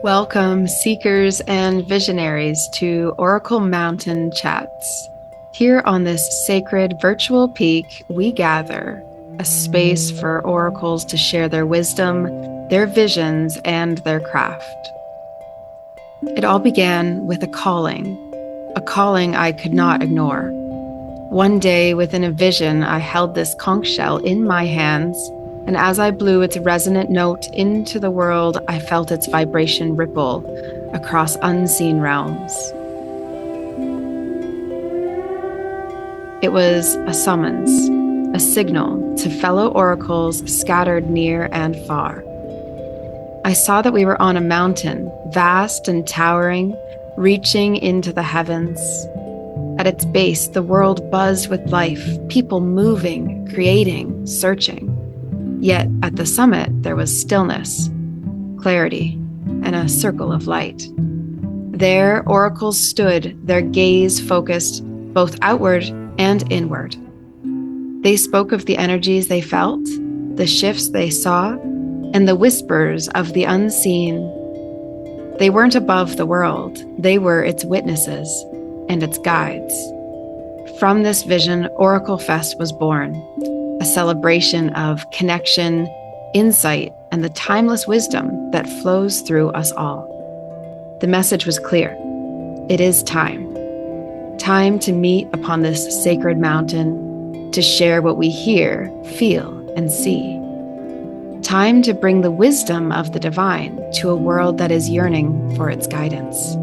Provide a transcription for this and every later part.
Welcome, seekers and visionaries, to Oracle Mountain Chats. Here on this sacred virtual peak, we gather a space for oracles to share their wisdom, their visions, and their craft. It all began with a calling I could not ignore. One day, within a vision, I held this conch shell in my hands, and as I blew its resonant note into the world, I felt its vibration ripple across unseen realms. It was a summons, a signal to fellow oracles scattered near and far. I saw that we were on a mountain, vast and towering, reaching into the heavens. At its base, the world buzzed with life, people moving, creating, searching. Yet at the summit, there was stillness, clarity, and a circle of light. There, oracles stood, their gaze focused both outward and inward. They spoke of the energies they felt, the shifts they saw, and the whispers of the unseen. They weren't above the world, they were its witnesses and its guides. From this vision, OracleFest was born, a celebration of connection, insight, and the timeless wisdom that flows through us all. The message was clear. It is time. Time to meet upon this sacred mountain, to share what we hear, feel, and see. Time to bring the wisdom of the divine to a world that is yearning for its guidance.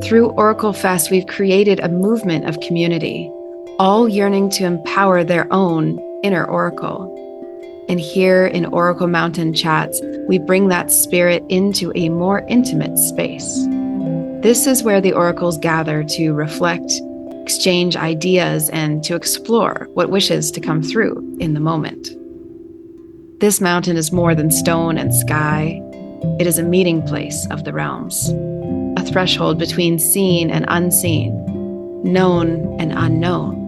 Through OracleFest, we've created a movement of community, all yearning to empower their own inner oracle. And here in Oracle Mountain Chats, we bring that spirit into a more intimate space. This is where the oracles gather to reflect, exchange ideas, and to explore what wishes to come through in the moment. This mountain is more than stone and sky. It is a meeting place of the realms, a threshold between seen and unseen, known and unknown.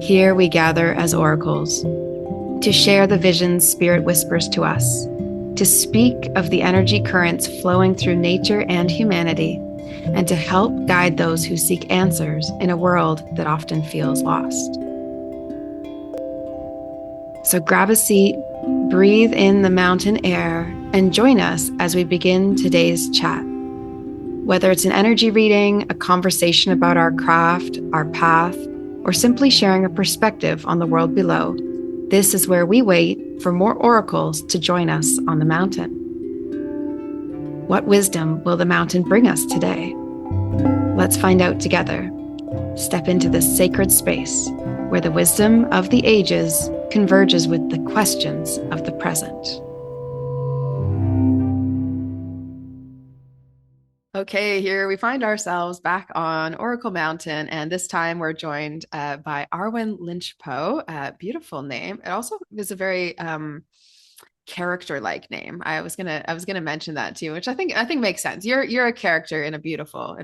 Here we gather as oracles to share the visions Spirit whispers to us, to speak of the energy currents flowing through nature and humanity, and to help guide those who seek answers in a world that often feels lost. So grab a seat, breathe in the mountain air, and join us as we begin today's chat. Whether it's an energy reading, a conversation about our craft, our path, or simply sharing a perspective on the world below, this is where we wait for more oracles to join us on the mountain. What wisdom will the mountain bring us today? Let's find out together. Step into this sacred space where the wisdom of the ages converges with the questions of the present. Okay, here we find ourselves back on Oracle Mountain, and this time we're joined by Arwen Lynch-Poe. Beautiful name. It also is a very character-like name. I was gonna mention that too, which I think makes sense. You're a character in a beautiful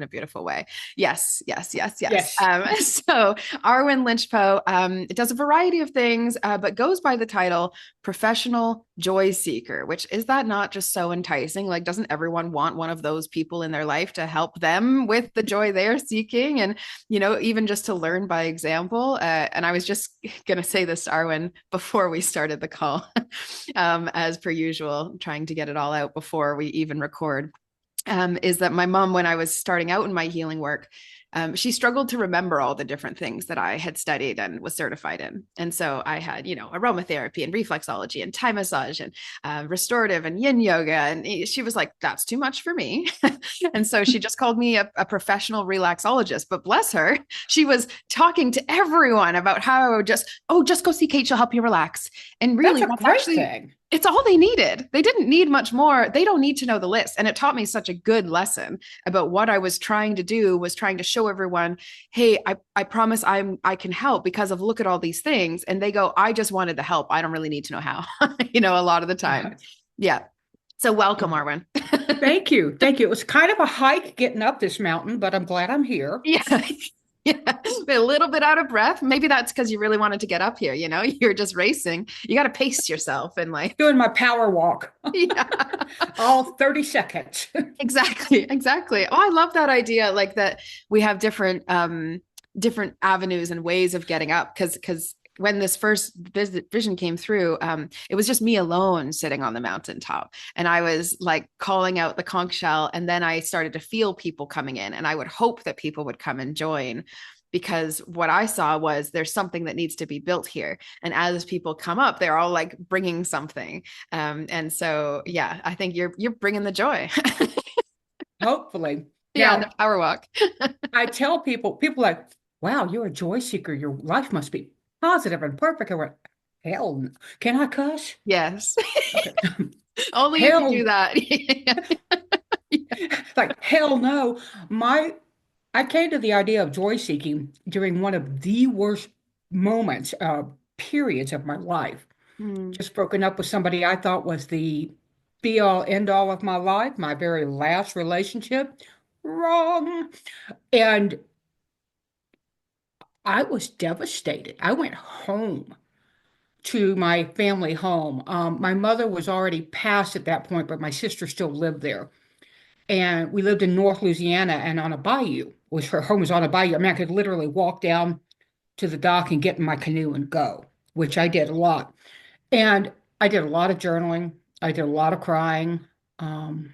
way. Yes. Yes. So Arwen Lynch-Poe does a variety of things, but goes by the title professional joy seeker, which is that not just so enticing? Like, doesn't everyone want one of those people in their life to help them with the joy they're seeking? And, even just to learn by example. And I was just going to say this to Arwen before we started the call, as per usual, trying to get it all out before we even record, is that my mom, when I was starting out in my healing work, she struggled to remember all the different things that I had studied and was certified in. And so I had, aromatherapy and reflexology and Thai massage and restorative and yin yoga. And she was like, that's too much for me. And so she just called me a professional relaxologist. But bless her, she was talking to everyone about how just go see Kate. She'll help you relax. And really, That's a great thing. it's all they needed. They didn't need much more. They don't need to know the list. And it taught me such a good lesson about what I was trying to do, was trying to show everyone, hey, I promise I can help because of look at all these things. And they go, I just wanted the help. I don't really need to know how, a lot of the time. Yeah. So welcome, Arwen. Thank you. It was kind of a hike getting up this mountain, but I'm glad I'm here. Yeah. Yeah, a little bit out of breath. Maybe that's because you really wanted to get up here, you're just racing. You got to pace yourself and like, Doing my power walk, yeah. all 30 seconds. Exactly, exactly. Oh, I love that idea, like that we have different avenues and ways of getting up. Because when this first vision came through, it was just me alone sitting on the mountaintop, and I was like calling out the conch shell, and then I started to feel people coming in, and I would hope that people would come and join. Because what I saw was there's something that needs to be built here, and as people come up, they're all like bringing something, and so yeah, I think you're bringing the joy. Hopefully. Yeah, and the Now, power walk. I tell people like, wow, you're a joy seeker. Your life must be positive and perfect. I went, hell, can I cuss? Yes. Okay. Only you can do Hell, that. like hell no. I came to the idea of joy seeking during one of the worst moments, periods of my life. Mm, Just broken up with somebody I thought was the be all end all of my life, my very last relationship. Wrong. And I was devastated. I went home to my family home. My mother was already passed at that point, but my sister still lived there. And we lived in North Louisiana and on a bayou, which her home was on a bayou. I mean, I could literally walk down to the dock and get in my canoe and go, which I did a lot. And I did a lot of journaling. I did a lot of crying. Um,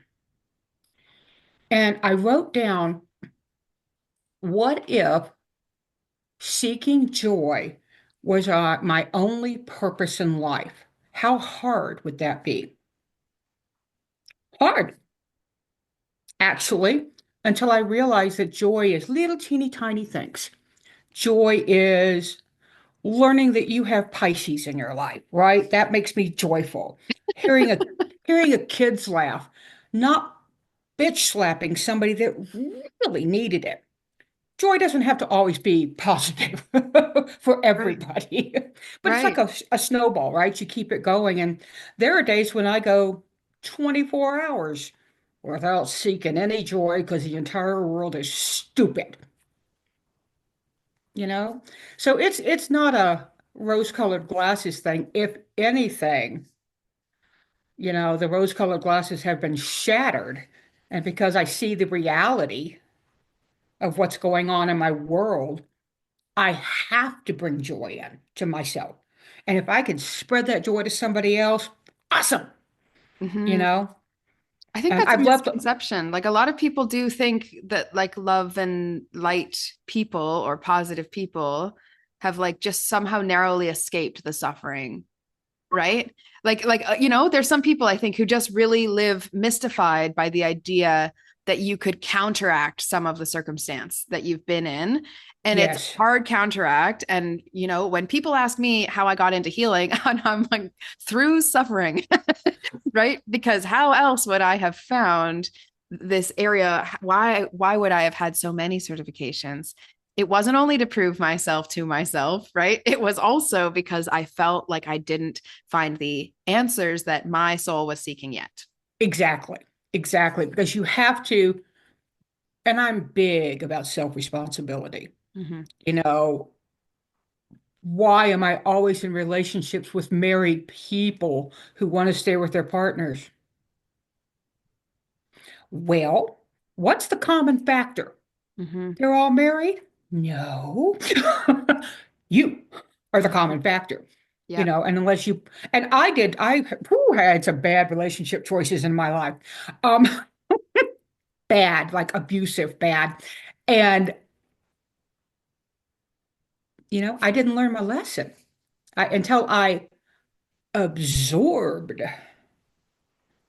and I wrote down, what if seeking joy was my only purpose in life? How hard would that be? Hard, actually, until I realized that joy is little teeny tiny things. Joy is learning that you have Pisces in your life, right? That makes me joyful. Hearing a hearing a kid's laugh, not bitch slapping somebody that really needed it. Joy doesn't have to always be positive for right. everybody, but it's like Right. a snowball, right? You keep it going. And there are days when I go 24 hours without seeking any joy because the entire world is stupid, you know? So it's not a rose-colored glasses thing. If anything, the rose-colored glasses have been shattered. And because I see the reality of what's going on in my world, I have to bring joy in to myself. And if I can spread that joy to somebody else, awesome, you Hmm. know? I think And that's a I've left, misconception. Like a lot of people do think that like love and light people or positive people have like just somehow narrowly escaped the suffering, right? There's some people I think who just really live mystified by the idea that you could counteract some of the circumstance that you've been in. And it's yes, hard counteract. And, when people ask me how I got into healing, and I'm like, through suffering, right? Because how else would I have found this area? Why would I have had so many certifications? It wasn't only to prove myself to myself, right? It was also because I felt like I didn't find the answers that my soul was seeking yet. exactly, exactly. Because you have to, and I'm big about self-responsibility. Mm-hmm. You know, why am I always in relationships with married people who want to stay with their partners? Well, what's the common factor? Mm-hmm. They're all married? No. You are the common factor, Yeah. and and I had some bad relationship choices in my life. Um, bad, like abusive, bad. And, I didn't learn my lesson until I absorbed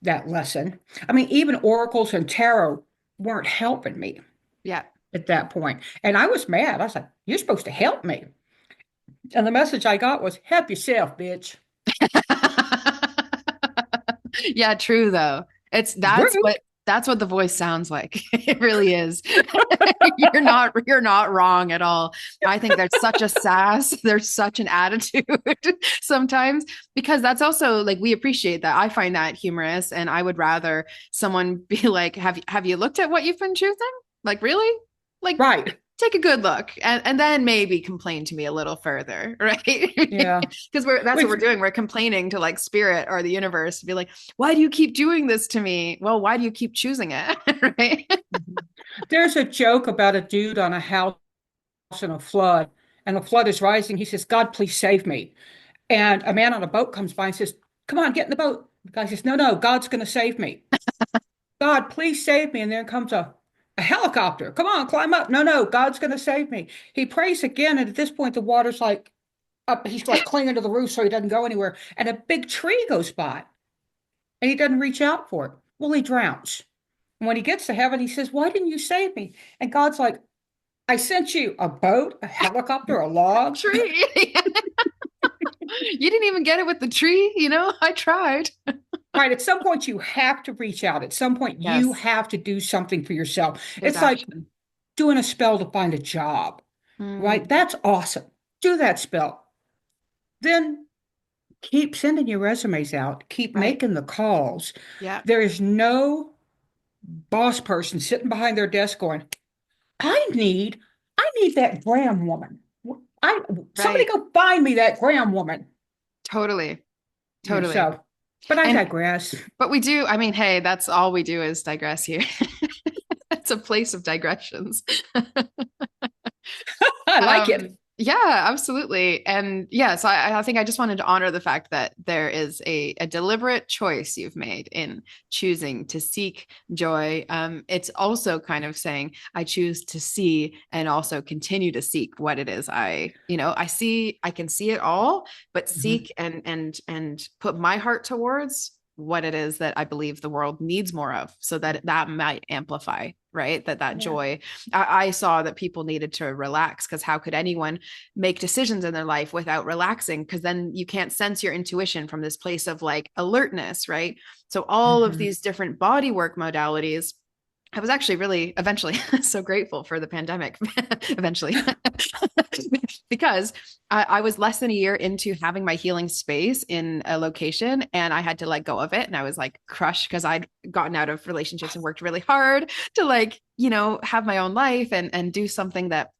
that lesson. I mean, even oracles and tarot weren't helping me Yeah. at that point. And I was mad. I was like, you're supposed to help me. And the message I got was, help yourself, bitch. Yeah, true though. It's Rude. that's what the voice sounds like. It really is. You're not wrong at all. I think there's such a sass, there's such an attitude sometimes, because that's also like we appreciate that. I find that humorous, and I would rather someone be like, have you looked at what you've been choosing? Like really? Like Right. take a good look and then maybe complain to me a little further, right? Yeah. Because that's what Which we're doing. We're complaining to like spirit or the universe to be like, why do you keep doing this to me? Well, why do you keep choosing it? Right? there's a joke about a dude on a house in a flood, and the flood is rising. He says, God, please save me. And a man on a boat comes by and says, come on, get in the boat. The guy says, no, no, God's going to save me. God, please save me. And then comes a helicopter. Come on, climb up. No, no, God's going to save me. He prays again. And at this point, the water's like up. He's like clinging to the roof so he doesn't go anywhere. And a big tree goes by and he doesn't reach out for it. Well, he drowns. And when he gets to heaven, he says, why didn't you save me? And God's like, I sent you a boat, a helicopter, a log. Tree. You didn't even get it with the tree, I tried. Right. At some point, you have to reach out. At some point, you Yes. have to do something for yourself. Take It's like action. doing a spell to find a job, right? Mm, That's awesome. Do that spell. Then keep sending your resumes out, keep right. making the calls. Yeah. There is no boss person sitting behind their desk going, I need that Graham woman. I somebody Right. go find me that Graham woman. Totally. Yeah, Totally. but I And digress. but we do, I mean, hey, that's all we do is digress here. It's a place of digressions. I like it. Yeah, absolutely. And yeah, so I think I just wanted to honor the fact that there is a deliberate choice you've made in choosing to seek joy. It's also kind of saying, I choose to see and also continue to seek what it is I see, I can see it all, but Mhm. seek and put my heart towards what it is that I believe the world needs more of so that that might amplify, right? That Yeah. joy. I saw that people needed to relax because how could anyone make decisions in their life without relaxing? Because then you can't sense your intuition from this place of like alertness, right? So all of Mhm. these different body work modalities, I was actually really eventually so grateful for the pandemic eventually because I was less than a year into having my healing space in a location and I had to let go of it. And I was like crushed because I'd gotten out of relationships and worked really hard to like, have my own life and do something that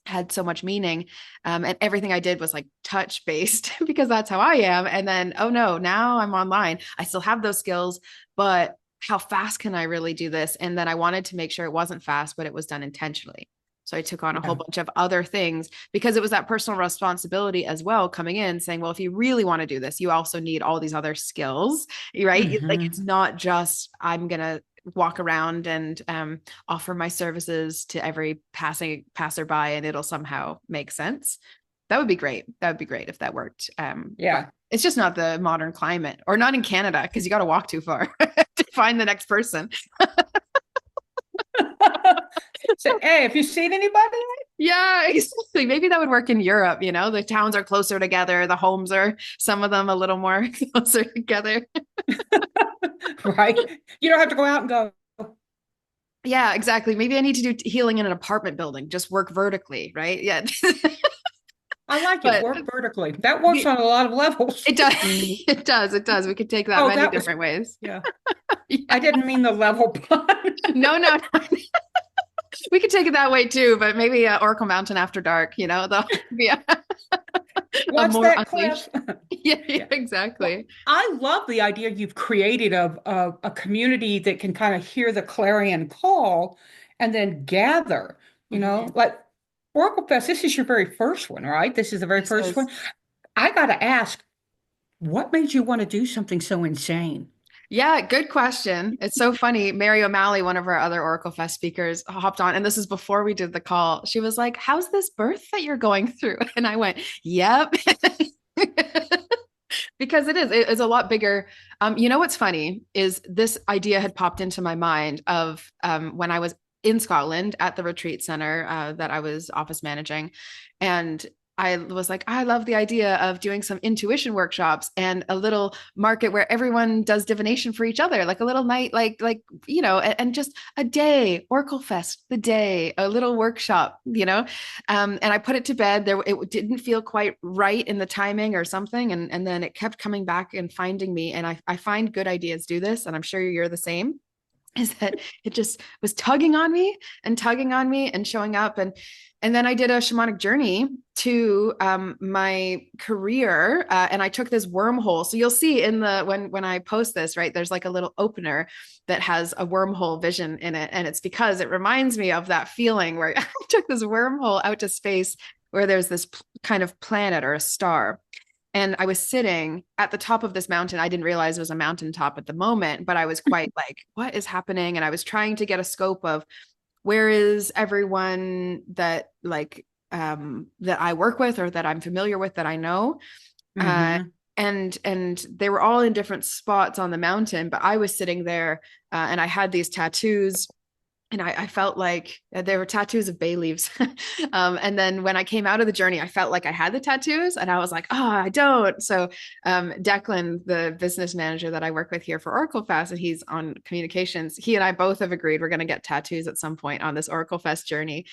had so much meaning. And everything I did was like touch based because that's how I am. And then, oh no, now I'm online. I still have those skills, but how fast can I really do this? And then I wanted to make sure it wasn't fast, but it was done intentionally. So I took on a whole Yeah. bunch of other things because it was that personal responsibility as well coming in saying, well, if you really want to do this, you also need all these other skills, right? Like it's Mhm. not just I'm going to walk around and offer my services to every passing passerby and it'll somehow make sense. That would be great. That would be great if that worked. But Yeah. it's just not the modern climate or not in Canada because you got to walk too far to find the next person. So, hey, have you seen anybody? Yeah, exactly. Maybe that would work in Europe. The towns are closer together. The homes are, some of them, a little more closer together. Right? You don't have to go out and go, Yeah, exactly. Maybe I need to do healing in an apartment building, just work vertically, right? Yeah. I like it. But Work vertically. That works on a lot of levels. it does. It does. It does. We could take that Oh, many that was, different ways. yeah. Yeah. I didn't mean the level pun. No, no, no. We could take it that way too, but maybe Oracle Mountain after dark, the be a What's more that unleashed. cliff? Yeah, yeah, Yeah. Well, exactly. I love the idea you've created of a community that can kind of hear the clarion call and then gather, Mhm. like OracleFest, this is your very first one, right? This is the very This first one. is, I got to ask, what made you want to do something so insane? yeah, good question. It's so funny. Mary O'Malley, one of our other Oracle Fest speakers, hopped on, and this is before we did the call. She was like, how's this birth that you're going through? And I went, yep. Because it is a lot bigger. What's funny is this idea had popped into my mind of when I was in Scotland at the retreat center that I was office managing, and I was like, I love the idea of doing some intuition workshops and a little market where everyone does divination for each other, like a little night, and just a day, Oracle Fest, the day, a little workshop, and I put it to bed. It didn't feel quite right in the timing or something, and then it kept coming back and finding me. And I find good ideas do this, and I'm sure you're the same. is that it just was tugging on me and tugging on me and showing up. And then I did a shamanic journey to my career, and I took this wormhole. So you'll see in the when I post this, right, there's like a little opener that has a wormhole vision in it, and it's because it reminds me of that feeling where I took this wormhole out to space where there's this kind of planet or a star. And I was sitting at the top of this mountain. I didn't realize it was a mountaintop at the moment, but I was quite like, what is happening? And I was trying to get a scope of where is everyone that like that I work with or that I'm familiar with that I know. Uh, Mm-hmm. and they were all in different spots on the mountain, but I was sitting there, and I had these tattoos, and I felt like there were tattoos of bay leaves. And then when I came out of the journey, I felt like I had the tattoos, and I was like, oh, I don't. So Declan, the business manager that I work with here for OracleFest, and he's on communications, he and I both have agreed we're going to get tattoos at some point on this OracleFest journey.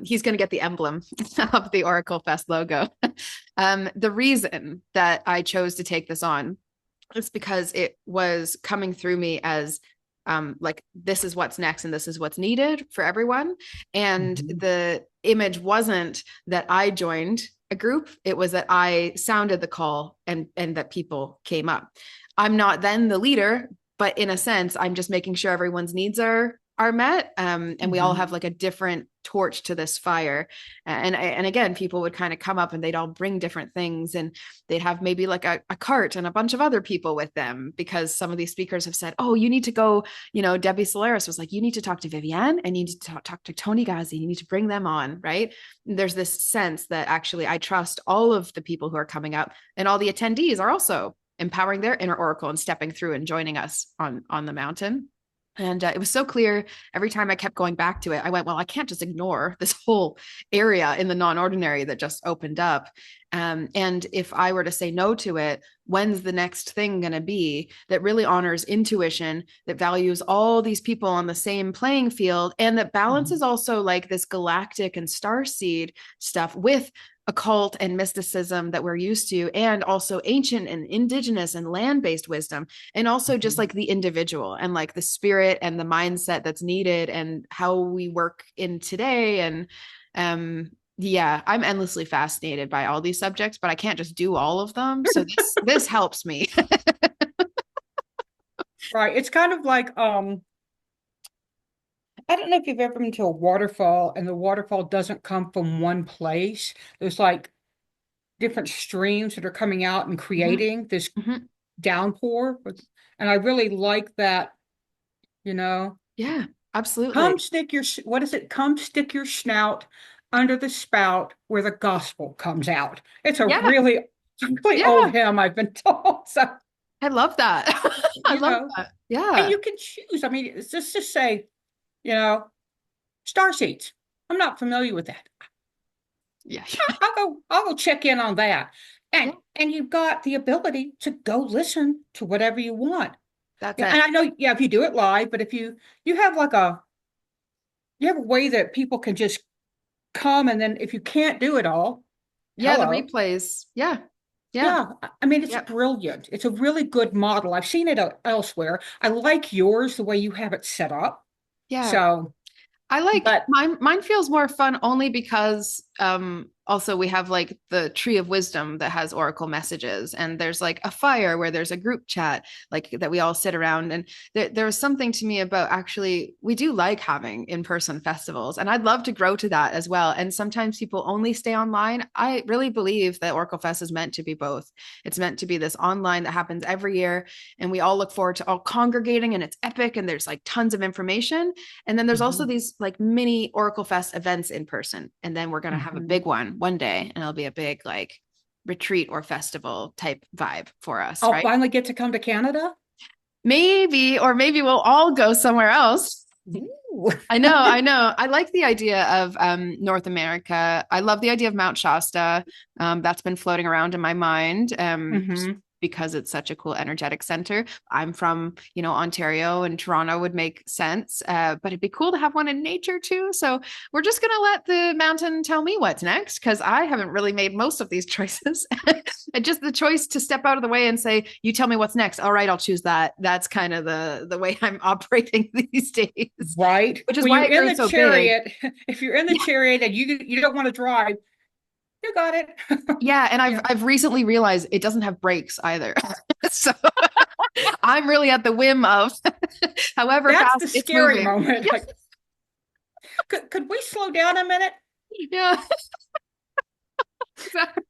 He's going to get the emblem of the OracleFest logo. The reason that I chose to take this on is because it was coming through me as like this is what's next and this is what's needed for everyone. And Mm-hmm. the image wasn't that I joined a group, it was that I sounded the call and that people came up. I'm not then the leader, but in a sense I'm just making sure everyone's needs are met, and we all Mm-hmm. have like a different torch to this fire. And again, people would kind of come up and they'd all bring different things, and they'd have maybe like a cart and a bunch of other people with them, because some of these speakers have said, oh, you need to go, Debbie Solaris was like, you need to talk to Vivienne and you need to talk to Tony Ghazi, you need to bring them on, right? And there's this sense that actually I trust all of the people who are coming up, and all the attendees are also empowering their inner oracle and stepping through and joining us on the mountain. And it was so clear every time I kept going back to it. I went, well, I can't just ignore this whole area in the non-ordinary that just opened up. And if I were to say no to it, when's the next thing going to be that really honors intuition, that values all these people on the same playing field, and that balances also like this galactic and starseed stuff with occult and mysticism that we're used to, and also ancient and indigenous and land-based wisdom, and also just Mm-hmm. like the individual and like the spirit and the mindset that's needed and how we work in today. And yeah, I'm endlessly fascinated by all these subjects, but I can't just do all of them, so this helps me. Right. It's kind of like I don't know if you've ever been to a waterfall and the waterfall doesn't come from one place. There's like different streams that are coming out and Mhm, creating this mhm. downpour. And I really like that, you know. Yeah, absolutely. Come stick your, what is it? Come stick your snout under the spout where the gospel comes out. Yeah, It's a really old yeah, hymn, I've been told. So, I love that. I you love know, that. and Yeah, you can choose. I mean, it's just to say, you know, star seeds. I'm not familiar with that. yeah, I'll go check in on that. yeah, And you've got the ability to go listen to whatever you want. that's Yeah, it. and I know, yeah, if you do it live, but if you have like you have a way that people can just come, and then if you can't do it all, Yeah, the hello. replays. Yeah, yeah, Yeah, I mean, it's yep, brilliant. It's a really good model. I've seen it elsewhere. I like yours, the way you have it set up. yeah. So, I like but mine feels more fun only because also we have like the tree of wisdom that has oracle messages, and there's like a fire where there's a group chat like that we all sit around. And there's something to me about, actually we do like having in-person festivals, and I'd love to grow to that as well. And sometimes people only stay online. I really believe that Oracle Fest is meant to be both. It's meant to be this online that happens every year, and we all look forward to all congregating, and it's epic, and there's like tons of information. And then there's also mhm, these like mini Oracle Fest events in person. And then we're going to have a mhm. big one day, and it'll be a big like retreat or festival type vibe for us, I'll right? finally get to come to Canada. Maybe, or maybe we'll all go somewhere else. Ooh. I know, I know. I like the idea of North America. I love the idea of Mount Shasta. That's been floating around in my mind. hmm because it's such a cool energetic center. I'm from, Ontario, and Toronto would make sense. But it'd be cool to have one in nature too. So we're just going to let the mountain tell me what's next, because I haven't really made most of these choices. And just the choice to step out of the way and say, you tell me what's next. All right, I'll choose that. That's kind of the way I'm operating these days. Right. Which is When why you're it in grew the so big. chariot, if you're in the chariot and you don't want to drive, you got it. Yeah, and I've Yeah. I've recently realized it doesn't have brakes either. So I'm really at the whim of however That's the fast it's scary moving. moment. Like, could we slow down a minute? Yeah, exactly.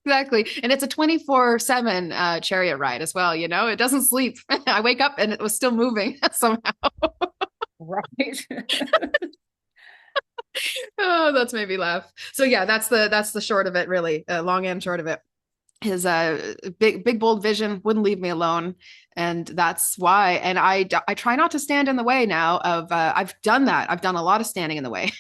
Exactly. And it's a 24/7 chariot ride as well, It doesn't sleep. I wake up and it was still moving somehow. Right. Oh, that's made me laugh. So yeah, that's the short of it, really. Long and short of it. His big bold vision wouldn't leave me alone, and that's why. And I try not to stand in the way now of I've done that. I've done a lot of standing in the way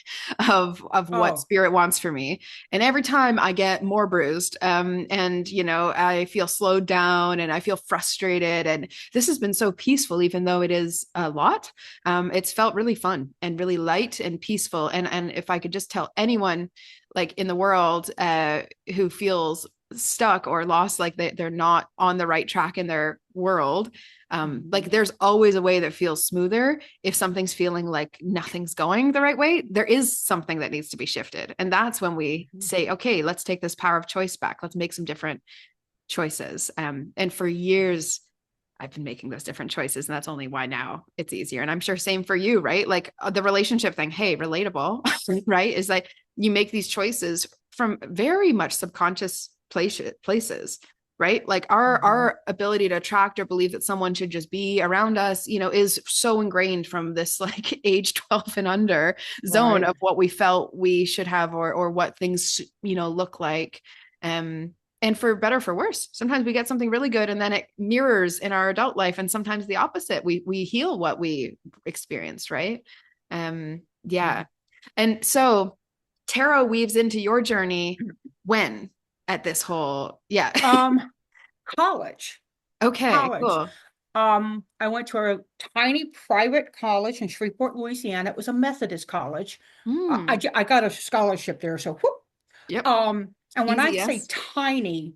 of what Oh, spirit wants for me, and every time I get more bruised, and I feel slowed down and I feel frustrated, and this has been so peaceful, even though it is a lot. It's felt really fun and really light and peaceful, and if I could just tell anyone like in the world who feels stuck or lost, like they're not on the right track in their world, like there's always a way that feels smoother. If something's feeling like nothing's going the right way, there is something that needs to be shifted, and that's when we say, okay, let's take this power of choice back, let's make some different choices. And for years I've been making those different choices, and that's only why now it's easier. And I'm sure same for you, right? Like the relationship thing, hey, relatable. Right, is like you make these choices from very much subconscious places, right? Like our ability to attract or believe that someone should just be around us, is so ingrained from this like age 12 and under zone right. of what we felt we should have, or what things look like. And for better for worse, sometimes we get something really good and then it mirrors in our adult life, and sometimes the opposite. We heal what we experienced, right? Yeah. And so tarot weaves into your journey when at this whole, yeah. Um, college. Okay, College. cool. I went to a tiny private college in Shreveport, Louisiana. It was a Methodist college. Mm, I got a scholarship there, so whoop. yep. And when Easy, I say yes. tiny,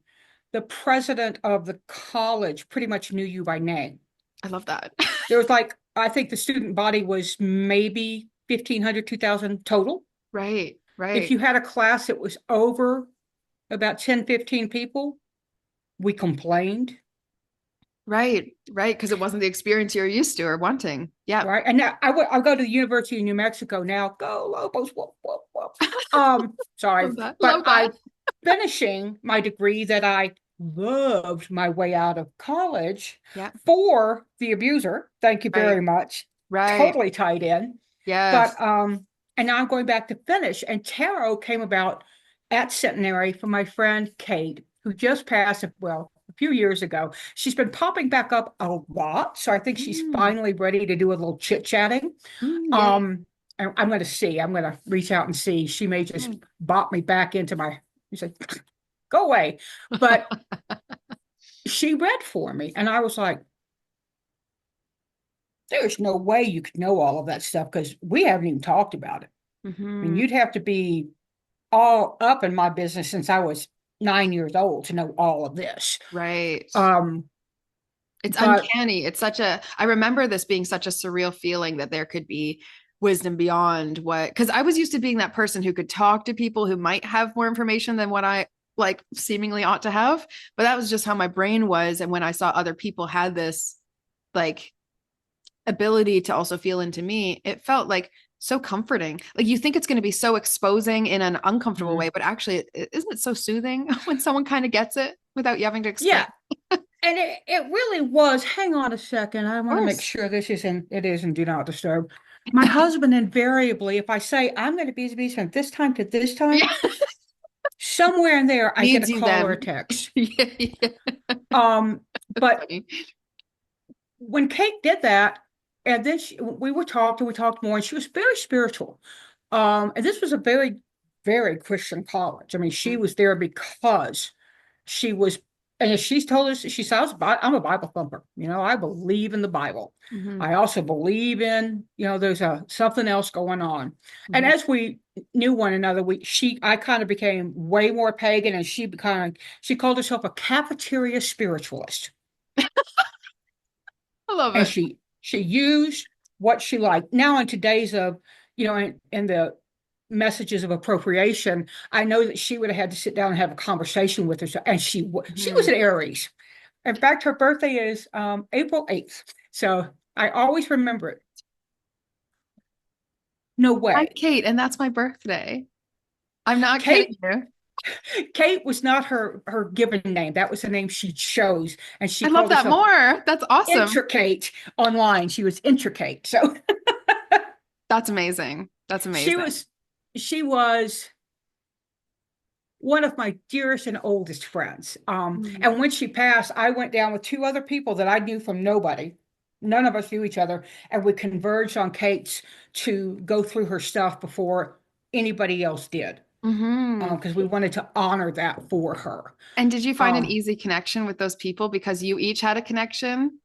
the president of the college pretty much knew you by name. I love that. There was like, I think the student body was maybe 1,500, 2,000 total. Right, If right. you had a class that was over about 10, 15 people, we complained. Right, right. Because it wasn't the experience you're used to or wanting. Yep. Right. And now I'll go to the University of New Mexico now. Go Lobos. Whoop, whoop, whoop. Sorry. Love that. But Love that. I finishing my degree that I loved my way out of college Yeah. for the abuser. Thank you very Right. much. Right. Totally tied in. Yes. But and now I'm going back to finish. And tarot came about at Centenary from my friend Kate, who just passed, well, a few years ago. She's been popping back up a lot. So I think she's Mm, finally ready to do a little chit-chatting. yeah. I'm going to see. I'm going to reach out and see. She may just Mm. bop me back into my, you say, go away. But she read for me. And I was like, there's no way you could know all of that stuff because we haven't even talked about it. I mean, Mhm. you'd have to be all up in my business since I was 9 years old to know all of this. Right. Um, It's but uncanny. I remember this being such a surreal feeling that there could be wisdom beyond because I was used to being that person who could talk to people who might have more information than what I like seemingly ought to have. But that was just how my brain was. And when I saw other people had this like ability to also feel into me, it felt like so comforting. Like you think it's going to be so exposing in an uncomfortable way, but actually, isn't it so soothing when someone kind of gets it without you having to explain? yeah, and it really was. Hang on a second. I Of want to make course. sure this isn't, it is and do not disturb. My husband invariably, if I say I'm going to be from this time to this time, Yeah. somewhere in there I get a Needs you call or a then. text. Yeah, yeah. Um, That's but funny. when Kate did that, and then we were talking, we talked more, and she was very spiritual. And this was a very, very Christian college. I mean, she Mm, was there because she was And she's told us, she says, I'm a Bible thumper. I believe in the Bible. Hmm. I also believe in, there's something else going on. And Hmm. as we knew one another, I kind of became way more pagan, and she called herself a cafeteria spiritualist. I love And it. she used what she liked. Now in today's in the messages of appropriation, I know that she would have had to sit down and have a conversation with her. And she was Hmm. an Aries. In fact, her birthday is April 8th. So I always remember it. No I'm way. Kate, and that's my birthday. I'm not kidding Kate you. Kate was not her given name. That was the name she chose. And she I love called that herself more. That's awesome. Intricate online. She was intricate. So That's amazing. That's she amazing. was she was one of my dearest and oldest friends. Mm. And when she passed, I went down with two other people that I knew from nobody. None of us knew each other, and we converged on Kate's to go through her stuff before anybody else did, Hmm. because we wanted to honor that for her. And did you find an Um, easy connection with those people because you each had a connection?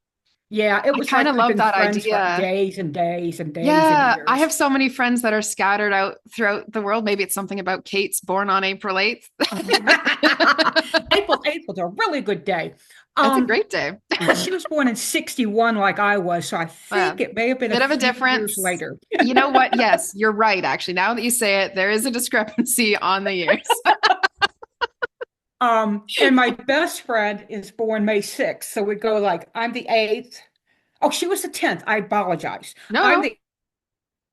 yeah, it I was kind like of we've love been that friends for idea. days and days and days and Yeah, I years. have so many friends that are scattered out throughout the world. Maybe it's something about Kate's born on April 8th. April 8th was a really good day. That's a Um, great day. she was born in 61 like I was, so I Yeah. think it may have been a Bit of a few years difference. later. You know what? Yes, you're right, actually. Now that you say it, there is a discrepancy on the years. And my best friend is born May 6th, so we go like I'm the 8th. Oh, she was the 10th. I apologize. No, I'm no. the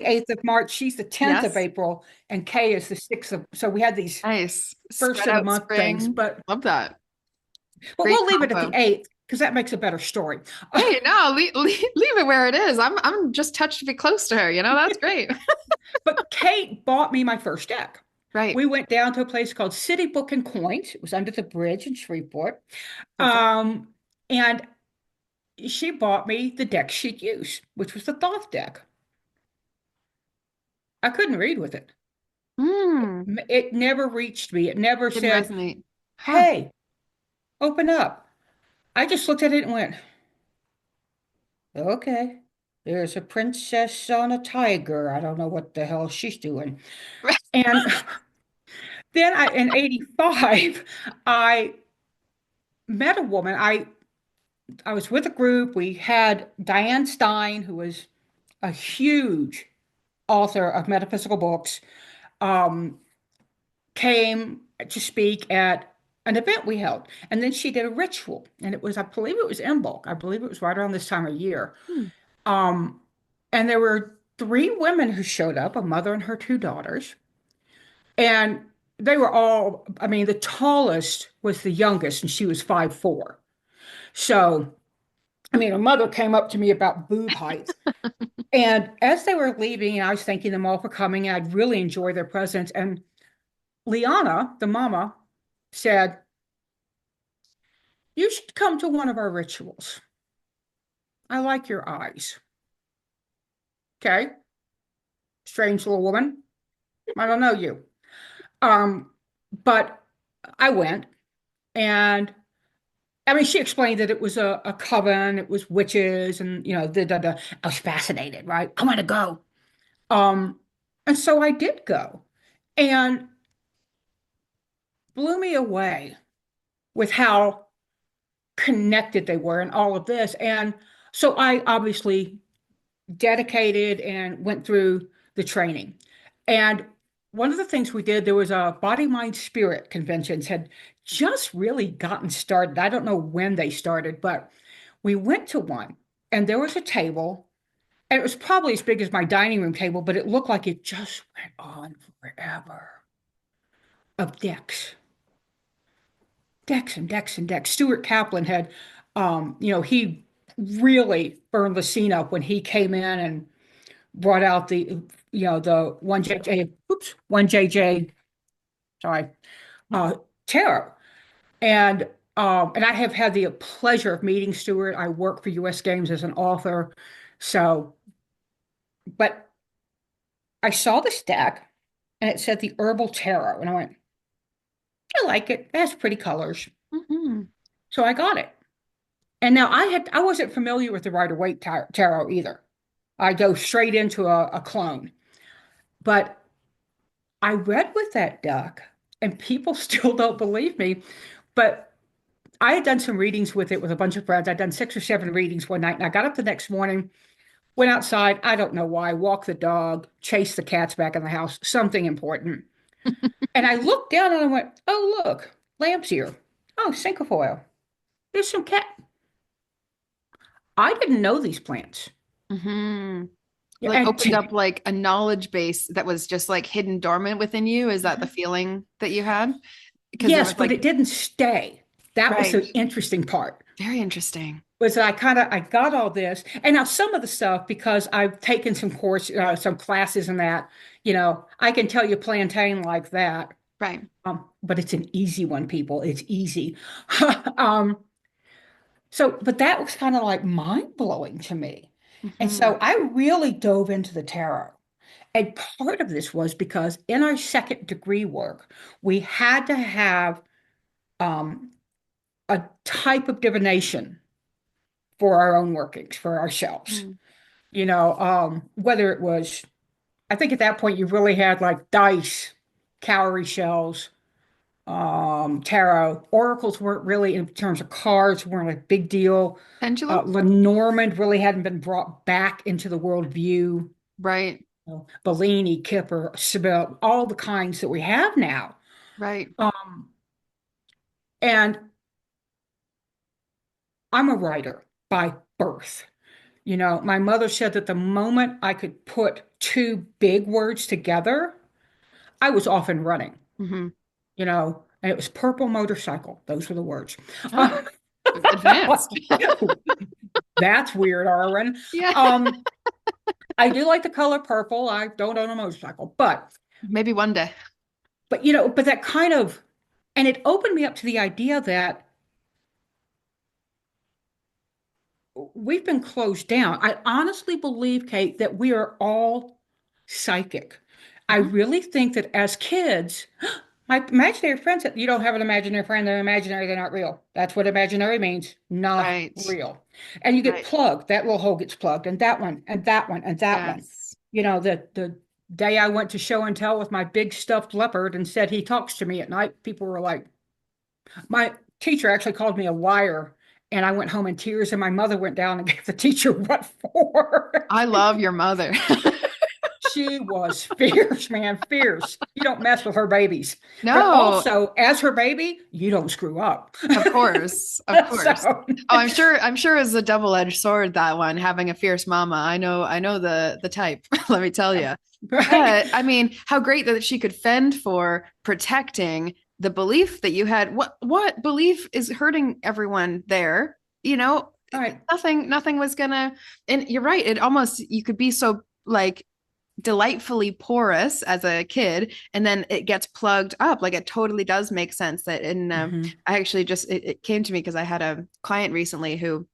8th of March, she's the 10th of Yes. April, and Kay is the 6th of, so we had these Nice. first Spread of the out month things, spring. Love that. but Great we'll leave it at the combo. 8th because that makes a better story. Hey, no, leave it where it is. I'm just touched to be close to her. That's great. But Kate bought me my first deck. Right. We went down to a place called City Book and Coins. It was under the bridge in Shreveport. Perfect. Um, and she bought me the deck she'd use, which was the Thoth deck. I couldn't read with it. Hmm. It never reached me. It never Didn't said, resonate. Huh. hey, open up. I just looked at it and went, okay. There's a princess on a tiger. I don't know what the hell she's doing. And then in 85, I met a woman. I was with a group. We had Diane Stein, who was a huge author of metaphysical books, um, came to speak at an event we held. And then she did a ritual. And it was, I believe it was Imbolc. I believe it was right around this time of year. Hmm. Um, and there were three women who showed up, a mother and her two daughters. And they were all, I mean, the tallest was the youngest, and she was 5'4". So, I mean, her mother came up to me about boob height. And as they were leaving, I was thanking them all for coming, and I'd really enjoy their presence. And Liana, the mama, said, you should come to one of our rituals. I like your eyes. Okay. Strange little woman. I don't know you. Um, but I went, and I mean, she explained that it was a coven, it was witches, and I was fascinated, right? I want to go. Um, and so I did go, and blew me away with how connected they were and all of this. And so I obviously dedicated and went through the training. And one of the things we did, there was a body, mind, spirit conventions had just really gotten started. I don't know when they started, but we went to one, and there was a table, and it was probably as big as my dining room table, but it looked like it just went on forever of decks, decks and decks and decks. Stuart Kaplan had, he really burned the scene up when he came in and brought out the 1JJ, sorry, uh, tarot. And and I have had the pleasure of meeting Stuart. I work for USGames as an author. So, but I saw this deck, and it said the Herbal Tarot. And I went, I like it. It has pretty colors. Hmm. So I got it. And now I wasn't familiar with the Rider-Waite tarot either. I go straight into a clone. But I read with that deck, and people still don't believe me. But I had done some readings with it with a bunch of friends. I'd done 6 or 7 readings one night, and I got up the next morning, went outside. I don't know why, walked the dog, chased the cats back in the house, something important. And I looked down and I went, oh, look, lamb's ear. Oh, cinquefoil. There's some cat. I didn't know these plants. Hmm. Yeah, Like and opened up like a knowledge base that was just like hidden dormant within you. Is that the feeling that you had? Because there yes, was but like, it didn't stay. That was right. the interesting part. Very interesting. Was that I got all this, and now some of the stuff because I've taken some classes in that. I can tell you plantain like that. Right. But it's an easy one, people. It's easy. um, but that was kind of like mind blowing to me. And Hmm. so I really dove into the tarot. And part of this was because in our second degree work, we had to have um, a type of divination for our own workings, for ourselves. Hmm. Whether it was, I think at that point you really had like dice, cowrie shells, tarot. Oracles weren't really, in terms of cards, weren't a big deal. Pendulum? Lenormand really hadn't been brought back into the world view. Right. Bellini, Kipper, Sibel, all the kinds that we have now. Right. Um, and I'm a writer by birth. My mother said that the moment I could put two big words together, I was off and running, Hmm. and it was purple motorcycle. Those were the words. Oh, advanced. That's weird, Arwen. Yeah. Um, I do like the color purple. I don't own a motorcycle, Maybe one day. but that kind of, and it opened me up to the idea that we've been closed down. I honestly believe, Kate, that we are all psychic. I Mhm. really think that as kids, my imaginary friends, you don't have an imaginary friend, they're imaginary, they're not real. That's what imaginary means, not Right. real. And you get Right. plugged, that little hole gets plugged, and that one, and that one, and that one. Yes. The day I went to show and tell with my big stuffed leopard and said he talks to me at night, people were like, my teacher actually called me a liar. And I went home in tears, and my mother went down and gave the teacher what for. I love your mother. She was fierce, man, fierce. You don't mess with her babies. But No, also, as her baby, you don't screw up. of course. Of course. So, Oh, I'm sure it's a double-edged sword, that one, having a fierce mama. I know the type, let me tell you. right, But I mean, how great that she could fend for protecting the belief that you had. What belief is hurting everyone there? You know, right. nothing was gonna, and you're right, it almost, you could be so like delightfully porous as a kid, and then it gets plugged up. Like, it totally does make sense that in Hmm. I actually just, it came to me because I had a client recently who,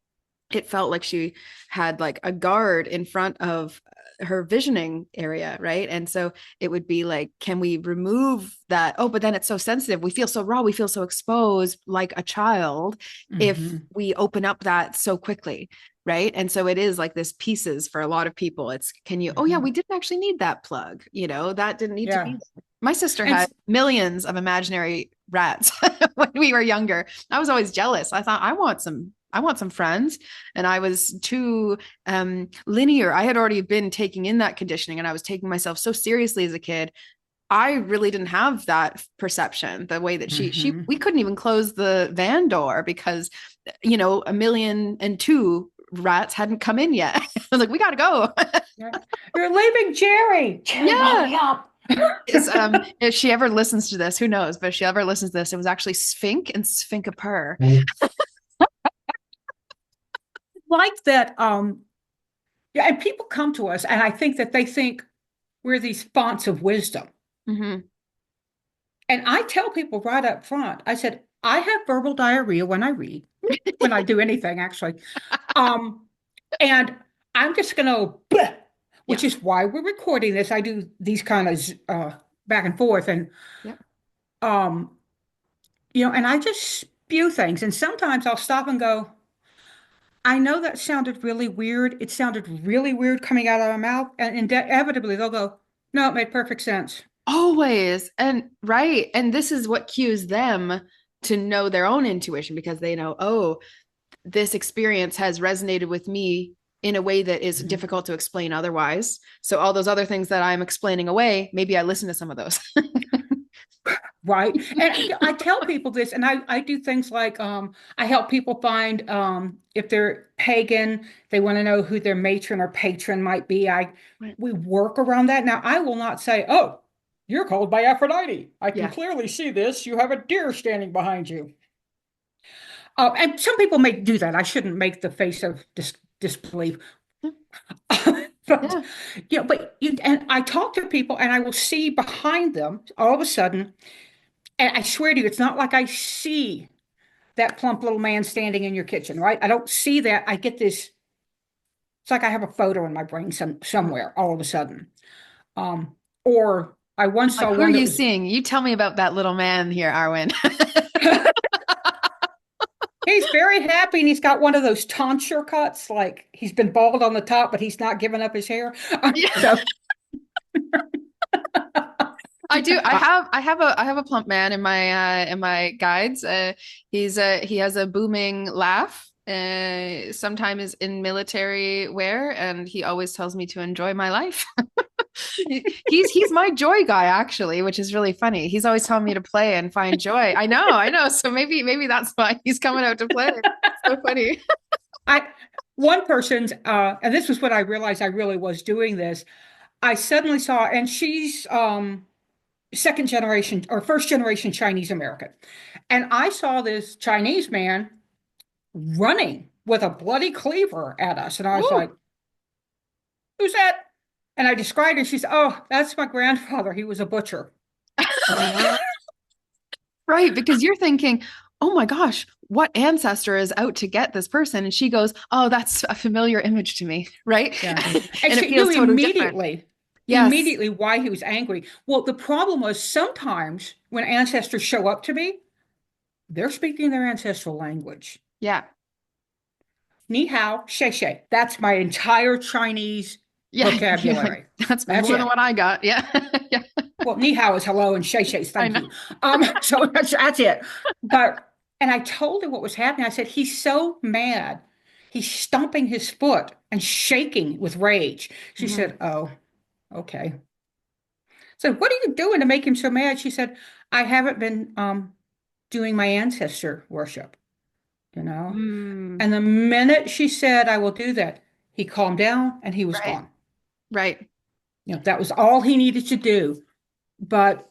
it felt like she had like a guard in front of her visioning area, right? And so it would be like, can we remove that? Oh, but then it's so sensitive, we feel so raw, we feel so exposed like a child if Hmm. we open up that so quickly, right? And so it is like this pieces for a lot of people. It's, can you, oh yeah, Hmm. we didn't actually need that plug, that didn't need to be Yeah. there. My sister And had millions of imaginary rats when we were younger. I was always jealous. I thought, I want some friends. And I was too linear. I had already been taking in that conditioning, and I was taking myself so seriously as a kid. I really didn't have that perception the way that she hmm. we couldn't even close the van door because, a million and two rats hadn't come in yet. I was like, we gotta go. Yeah. You're leaving Jerry. Jerry, Yeah. hurry up. If she ever listens to this, who knows? But if she ever listens to this, it was actually Sphinx and Sphinx-a-purr. Like that. Yeah, and people come to us, and I think that they think we're these fonts of wisdom. Hmm. And I tell people right up front, I said, I have verbal diarrhea when I read, when I do anything, actually. Um, and I'm just going to, Yeah. which is why we're recording this. I do these kind of back and forth. And, Yeah. um, and I just few things. And sometimes I'll stop and go, I know that sounded really weird. It sounded really weird coming out of my mouth. And inevitably they'll go, no, it made perfect sense. Always. And right. And this is what cues them to know their own intuition because they know, oh, this experience has resonated with me in a way that is Mhm. difficult to explain otherwise. So all those other things that I'm explaining away, maybe I listen to some of those. Right. And I tell people this, and I do things like I help people find if they're pagan, they want to know who their matron or patron might be. We work around that. Now, I will not say, oh, you're called by Aphrodite. I can Yeah. clearly see this. You have a deer standing behind you. And some people may do that. I shouldn't make the face of disbelief. But Yeah. and I talk to people and I will see behind them all of a sudden. And I swear to you, it's not like I see that plump little man standing in your kitchen, right? I don't see that. I get this, it's like I have a photo in my brain somewhere all of a sudden. Um, or I once Like, saw who are one that you was, seeing? You tell me about that little man here, Arwen. he's very happy and he's got one of those tonsure cuts, like he's been bald on the top, but he's not giving up his hair. Yeah. So, I do. uh, I have a plump man in my guides. He has a booming laugh. Sometimes is in military wear, and he always tells me to enjoy my life. He's my joy guy actually, which is really funny. He's always telling me to play and find joy. I know. So maybe that's why he's coming out to play. So funny. I, one person's, and this was when I realized I really was doing this. I suddenly saw, and she's second generation or first generation Chinese American. And I saw this Chinese man running with a bloody cleaver at us. And I was like, Woo. who's that? And I described it. She said, oh, that's my grandfather. He was a butcher. Right, because you're thinking, oh my gosh, what ancestor is out to get this person? And she goes, oh, that's a familiar image to me, right? Yeah. And And it she feels knew totally different. Yes. immediately why he was angry. Well, the problem was sometimes when ancestors show up to me, they're speaking their ancestral language. Yeah. Ni hao, xie xie. That's my entire Chinese Yeah. Yeah. vocabulary. That's That's more than it. what I got. Yeah. Yeah. Well, ni hao is hello and shay shay is I thank know. you. So that's it. But and I told her what was happening. I said, he's so mad. He's stomping his foot and shaking with rage. She Mhm. said, oh, okay. So what are you doing to make him so mad? She said, I haven't been doing my ancestor worship, you know? Mm, And the minute she said, I will do that, he calmed down and he was right. gone. Right. That was all he needed to do. But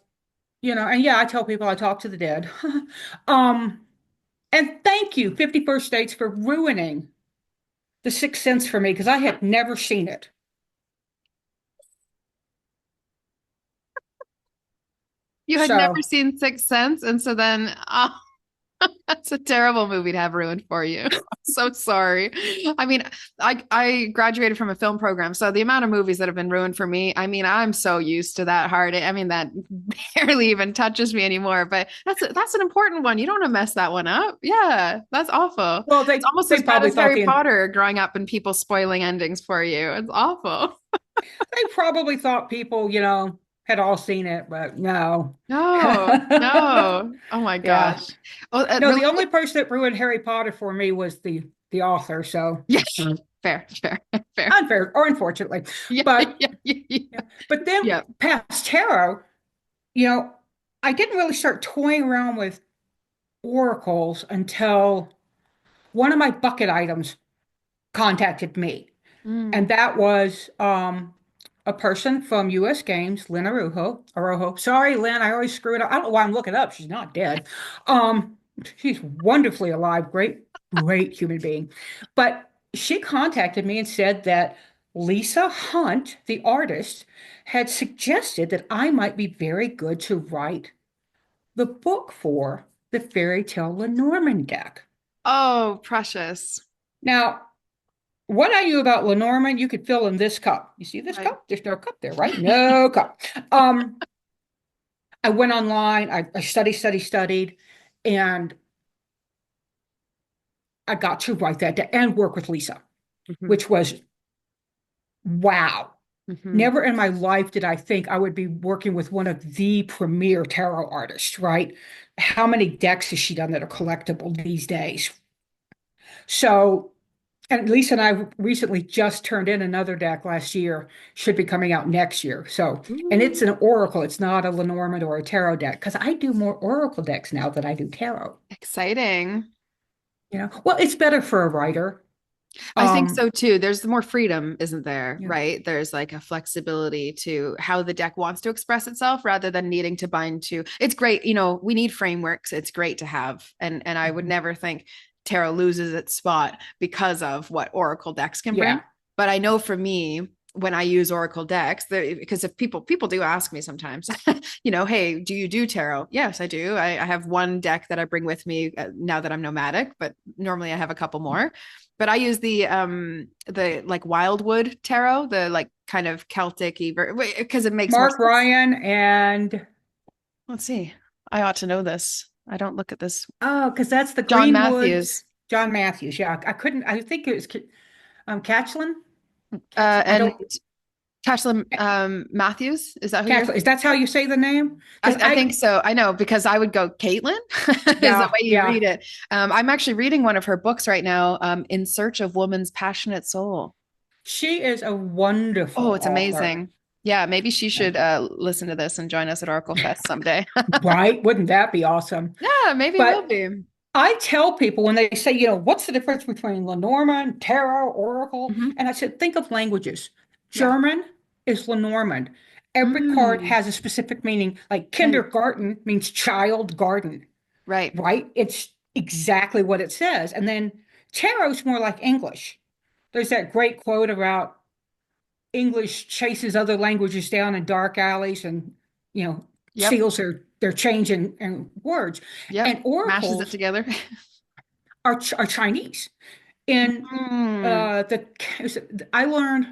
and yeah, I tell people I talk to the dead. Um, and thank you, 51st States, for ruining the Sixth Sense for me because I had never seen it. You had never So, seen Sixth Sense, and so then, oh, that's a terrible movie to have ruined for you. I'm so sorry. I mean, I graduated from a film program, so the amount of movies that have been ruined for me, I mean, I'm so used to that hard. I mean, that barely even touches me anymore. But that's an important one. You don't want to mess that one up. Yeah, that's awful. well, It's almost they as bad probably as thought Harry Potter growing up and people spoiling endings for you. It's awful. they probably thought people, had all seen it, but no. No, no. Oh my Yeah. gosh. Oh, No, the only person that ruined Harry Potter for me was the author. So yeah, fair, fair, fair. unfair or unfortunately. Yeah, But yeah, yeah, yeah. But then yeah. past tarot, you know, I didn't really start toying around with oracles until one of my bucket items contacted me. And Mm. that was a person from USGames, Lynn Arojo. Sorry, Lynn, I always screw it up. I don't know why I'm looking up. She's not dead. Um, she's wonderfully alive, great human being. But she contacted me and said that Lisa Hunt, the artist, had suggested that I might be very good to write the book for the Fairytale Lenormand deck. Oh, precious. Now, what I knew about Lenormand, you could fill in this cup. You see this Right. cup? There's no cup there, right? No cup. Um, I went online, I studied, and I got to write that down and work with Lisa, Hmm. which was wow. Hmm. Never in my life did I think I would be working with one of the premier tarot artists, right? How many decks has she done that are collectible these days? So, and Lisa and I recently just turned in another deck last year, should be coming out next year. So, and it's Ooh, an Oracle, it's not a Lenormand or a tarot deck, because I do more Oracle decks now than I do tarot. exciting. Well, it's better for a writer. I think Um, so too. There's more freedom, isn't there? yeah, Right? There's like a flexibility to how the deck wants to express itself rather than needing to bind to. It's great, we need frameworks. It's great to have. And I would mhm. never think tarot loses its spot because of what Oracle decks can bring. Yeah. But I know for me, when I use Oracle decks, because if people do ask me sometimes, hey, do you do tarot? Yes, I do. I have one deck that I bring with me now that I'm nomadic, but normally I have a couple more. But I use the like Wildwood tarot, the like kind of Celtic because it makes more Mark sense. Ryan and Let's see. I ought to know this. I don't look at this. oh, because that's the John Greenwoods. Matthews. John Matthews. Yeah, I couldn't. I think it was Catchlin. Catchlin. I And don't. Tashlin Matthews. Is that who you're Catchlin. Is thinking? that how you say the name? Because I think so. I know because I would go, Caitlin is the yeah, way you yeah. read it. I'm actually reading one of her books right now, In Search of Woman's Passionate Soul. She is a Oh, wonderful it's author. amazing. Yeah, maybe she Yeah. should listen to this and join us at OracleFest someday. Right? Wouldn't that be awesome? Yeah, maybe it will But be. I tell people when they say, what's the difference between Lenormand, Tarot, Oracle? Hmm. And I said, think of languages. Yeah. German is Lenormand. Every card Mm, has a specific meaning. Like right. kindergarten means child garden, Right. right? It's exactly what it says. And then tarot's more like English. There's that great quote about English chases other languages down in dark alleys and, you know, Yep. steals their change in words. Yep. And Mashes it oracles together. are Chinese. In Mm, the I learned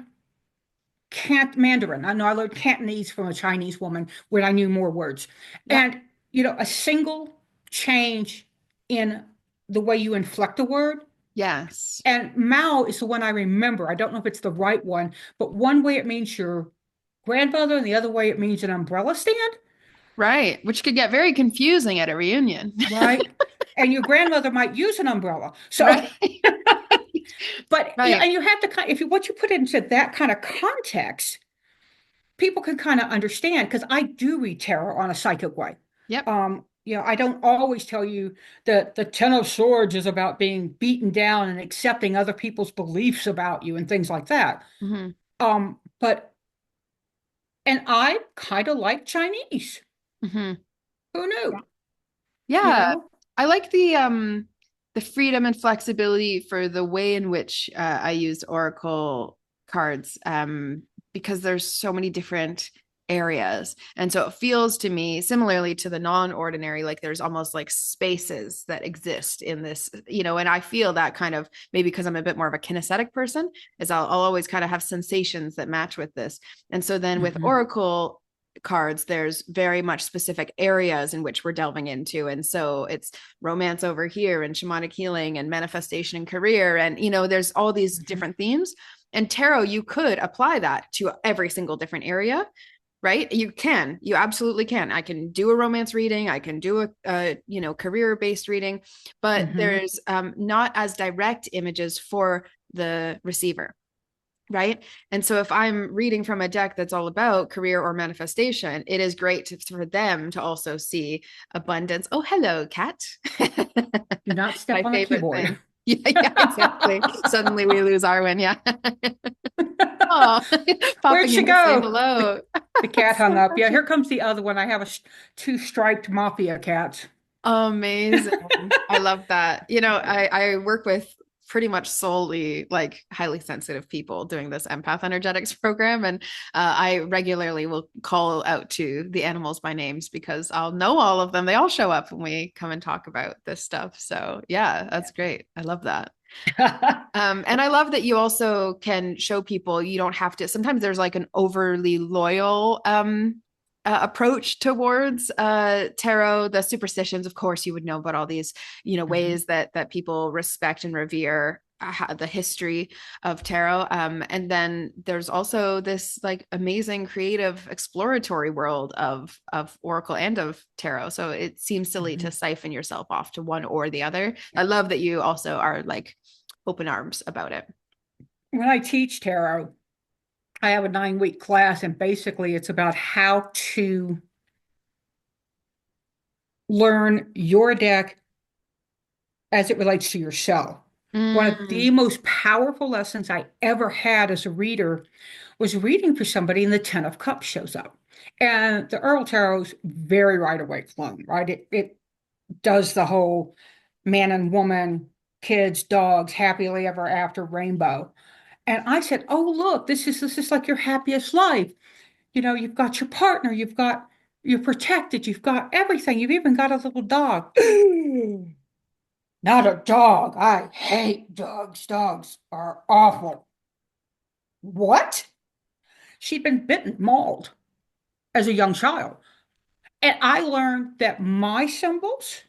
can't Mandarin. I know I learned Cantonese from a Chinese woman when I knew more words. yep. And a single change in the way you inflect a word. Yes. And Mao is the one I remember. I don't know if it's the right one, but one way it means your grandmother, and the other way it means an umbrella stand, Right. Which could get very confusing at a reunion. right? And your grandmother might use an umbrella. So, Right. but Right. and you have to kind if you what you put it into that kind of context, people can kind of understand because I do read tarot on a psychic way. Yep. I don't always tell you that the Ten of Swords is about being beaten down and accepting other people's beliefs about you and things like that. Hmm. But and I kind of like Chinese. Hmm. Who knew? You Yeah. know? I like the freedom and flexibility for the way in which I used Oracle cards because there's so many different areas. And so it feels to me similarly to the non-ordinary, like there's almost like spaces that exist in this, and I feel that kind of maybe because I'm a bit more of a kinesthetic person, is I'll always kind of have sensations that match with this. And so then with Mhm. Oracle cards, there's very much specific areas in which we're delving into. And so it's romance over here and shamanic healing and manifestation and career. And, there's all these Mhm. different themes. And tarot, you could apply that to every single different area, right? You absolutely can. I can do a romance reading. I can do a career based reading, but Mhm. there's not as direct images for the receiver. Right. And so if I'm reading from a deck that's all about career or manifestation, it is great for them to also see abundance. Oh, hello, cat. Do not step My on the favorite keyboard. thing. Yeah, yeah, exactly. Suddenly we lose Arwen. Yeah. Oh, Where'd popping she in to say go? hello. The cat So hung up. Yeah, precious. here comes the other one. I have two striped mafia cats. Amazing. I love that. I work with pretty much solely like highly sensitive people doing this empath energetics program. And I regularly will call out to the animals by names because I'll know all of them. They all show up when we come and talk about this stuff. So yeah, that's great. I love that. And I love that you also can show people you don't have to. Sometimes there's like an overly loyal approach towards tarot. The superstitions, of course, you would know about all these, Mm-hmm. ways that people respect and revere the history of tarot. And then there's also this like amazing creative exploratory world of oracle and of tarot. So it seems silly Mm-hmm. to siphon yourself off to one or the other. I love that you also are like open arms about it. When I teach tarot, I have a 9-week class, and basically it's about how to learn your deck as it relates to yourself. One of Mm, the most powerful lessons I ever had as a reader was reading for somebody, and the Ten of Cups shows up. And the Herbal Tarot's very right away clone, right? It does the whole man and woman, kids, dogs, happily ever after rainbow. And I said, "Oh, look, this is like your happiest life. You've got your partner, you're protected, you've got everything, you've even got a little dog." Not a dog. I hate dogs. Dogs are awful. What? She'd been bitten, mauled as a young child. And I learned that my symbols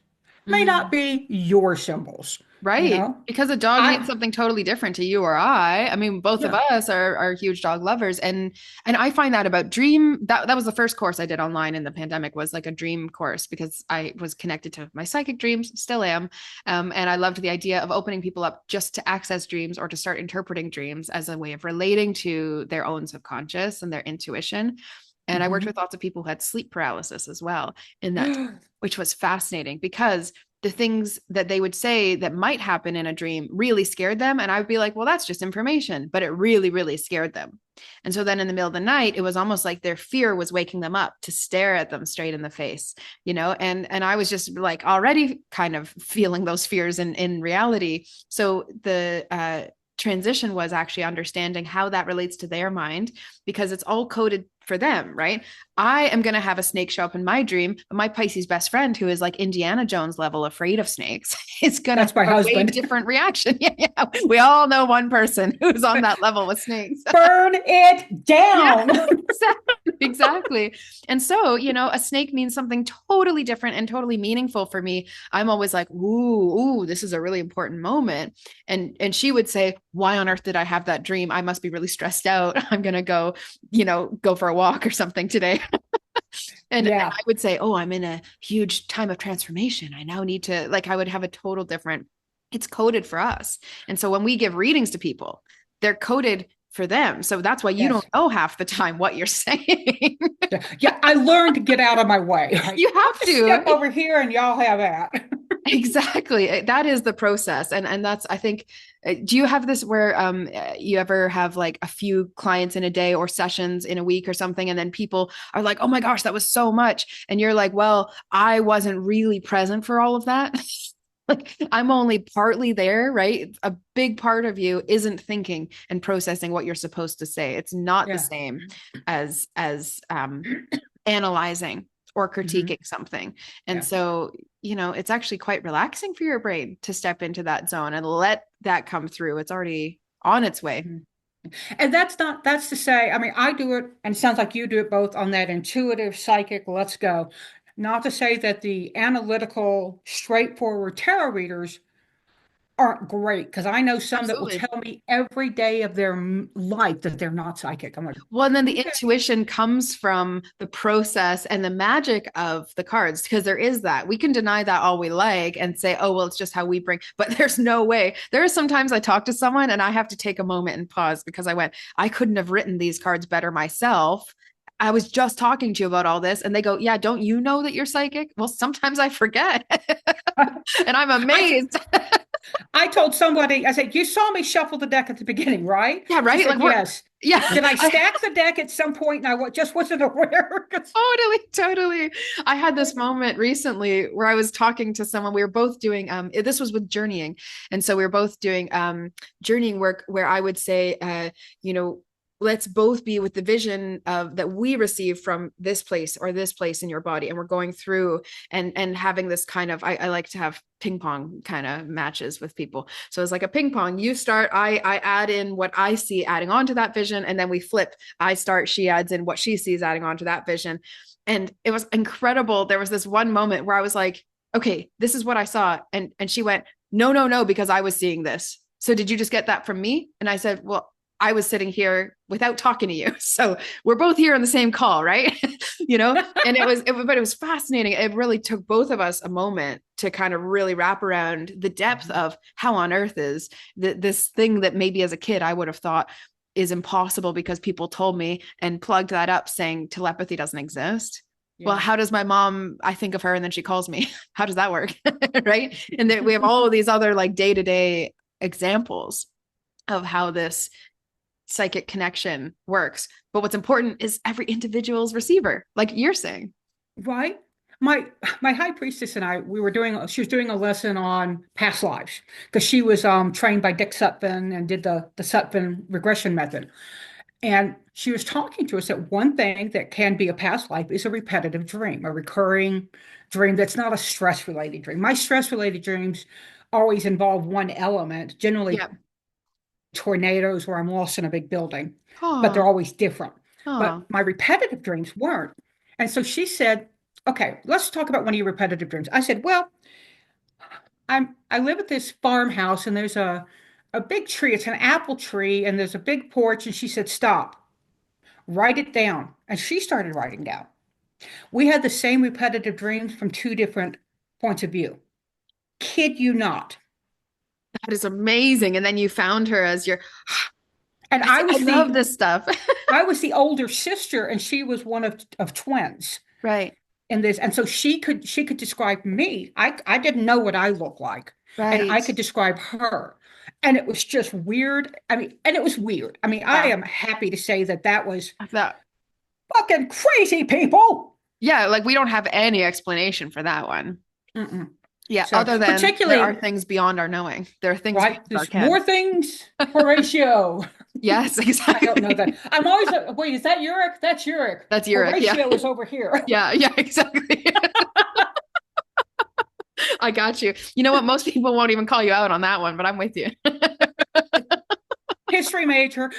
may not mm. be your symbols. You Right. know, Because a dog means I, something totally different to you or I. I mean, both of yeah. us are huge dog lovers. And I find that about dream that was the first course I did online in the pandemic was like a dream course because I was connected to my psychic dreams, still am. And I loved the idea of opening people up just to access dreams or to start interpreting dreams as a way of relating to their own subconscious and their intuition. And I worked with Mhm. lots of people who had sleep paralysis as well in that, which was fascinating because the things that they would say that might happen in a dream really scared them. And I would be like, well, that's just information. But it really, really scared them. And so then in the middle of the night, it was almost like their fear was waking them up to stare at them straight in the face, and I was just like already kind of feeling those fears in reality. So the transition was actually understanding how that relates to their mind because it's all coded for them, right? I am going to have a snake show up in my dream, but my Pisces best friend, who is like Indiana Jones level afraid of snakes, is going to have That's my a way husband. different reaction. Yeah, yeah. We all know one person who's on that level with snakes. Burn it Yeah, down. exactly. Exactly. And so, a snake means something totally different and totally meaningful for me. I'm always like, ooh, this is a really important moment. And she would say, why on earth did I have that dream? I must be really stressed out. I'm gonna go, go for a walk or something today. And Yeah. I would say, oh, I'm in a huge time of transformation. I now need to, like, I would have a total different, it's coded for us. And so when we give readings to people, they're coded for them. So that's why you don't Yes. know half the time what you're saying. Yeah. Yeah. I learned to get out of my way. Right? You I'll have just step to. over here and y'all have that. Exactly. That is the process. And that's, I think, do you have this where you ever have like a few clients in a day or sessions in a week or something, and then people are like, oh my gosh, that was so much. And you're like, well, I wasn't really present for all of that. Like I'm only partly there, right? A big part of you isn't thinking and processing what you're supposed to say. It's not the Yeah. same as analyzing or critiquing Hmm. something. And Yeah. so, it's actually quite relaxing for your brain to step into that zone and let that come through. It's already on its way. Mhm. And that's to say, I mean, I do it, and it sounds like you do it both on that intuitive, psychic, let's go. Not to say that the analytical, straightforward tarot readers aren't great, because I know some that will Absolutely. tell me every day of their life that they're not psychic. I'm like, Well, and then the okay. intuition comes from the process and the magic of the cards, because there is that. We can deny that all we like and say, oh, well, it's just how we bring, but there's no way. There are sometimes I talk to someone and I have to take a moment and pause because I couldn't have written these cards better myself. I was just talking to you about all this. And they go, yeah, don't you know that you're psychic? Well, sometimes I forget. And I'm I amazed. I told somebody, I said, you saw me shuffle the deck at the beginning, right? Yeah, She right? Like said, we're, yes. yeah. Did I stack the deck at some point and just wasn't aware? Totally, totally. I had this moment recently where I was talking to someone. We were both doing this was with journeying. And so we were both doing journeying work where I would say you know, let's both be with the vision of that we receive from this place or this place in your body. And we're going through and having this kind of I like to have ping pong kind of matches with people. So it's like a ping pong. You start, I add in what I see, adding on to that vision, and then we flip. I start, she adds in what she sees, adding on to that vision. And it was incredible. There was this one moment where I was like, okay, this is what I saw. And she went, no, no, no, because I was seeing this. So did you just get that from me? And I said, well, I was sitting here without talking to you. So we're both here on the same call, right? And but it was fascinating. It really took both of us a moment to kind of really wrap around the depth of how on earth is this thing that maybe as a kid I would have thought is impossible because people told me and plugged that up saying telepathy doesn't exist. Well, Yeah. how does my mom, I think of her and then she calls me. How does that work? Right. And then we have all of these other like day-to-day examples of how this psychic connection works. But what's important is every individual's receiver, like you're saying. Right. My high priestess and I, she was doing a lesson on past lives because she was trained by Dick Sutphin and did the Sutphin regression method. And she was talking to us that one thing that can be a past life is a repetitive dream, a recurring dream that's not a stress related dream. My stress related dreams always involve one element, generally Yeah. tornadoes where I'm lost in a big building, but they're Oh, always different. But oh, my repetitive dreams weren't. And so she said, okay, let's talk about one of your repetitive dreams. I said, well, I live at this farmhouse and there's a big tree. It's an apple tree and there's a big porch. And she said, stop, write it down. And she started writing down. We had the same repetitive dreams from two different points of view. Kid you not. that is amazing. And then you found her as your, And I, I love this stuff. I was the older sister and she was one of twins Right. in this. And so she could describe me. I didn't know what I looked like. And I Right. could describe her. And it was just weird. I mean, and it was weird. I mean, I Yeah. am happy to say that that was That, fucking crazy people. yeah. Like we don't have any explanation for that one. Mm-mm. Yeah. So Other than there are particularly, things beyond our knowing. There are things right, beyond our there's ken. more things, Horatio. Yes, I don't know exactly. that. I'm always, wait, is that Uric? That's Uric. That's Uric. Yeah. Horatio is over here. Yeah. Yeah. Exactly. I got you. You know what? Most people won't even call you out on that one, but I'm with you. History major.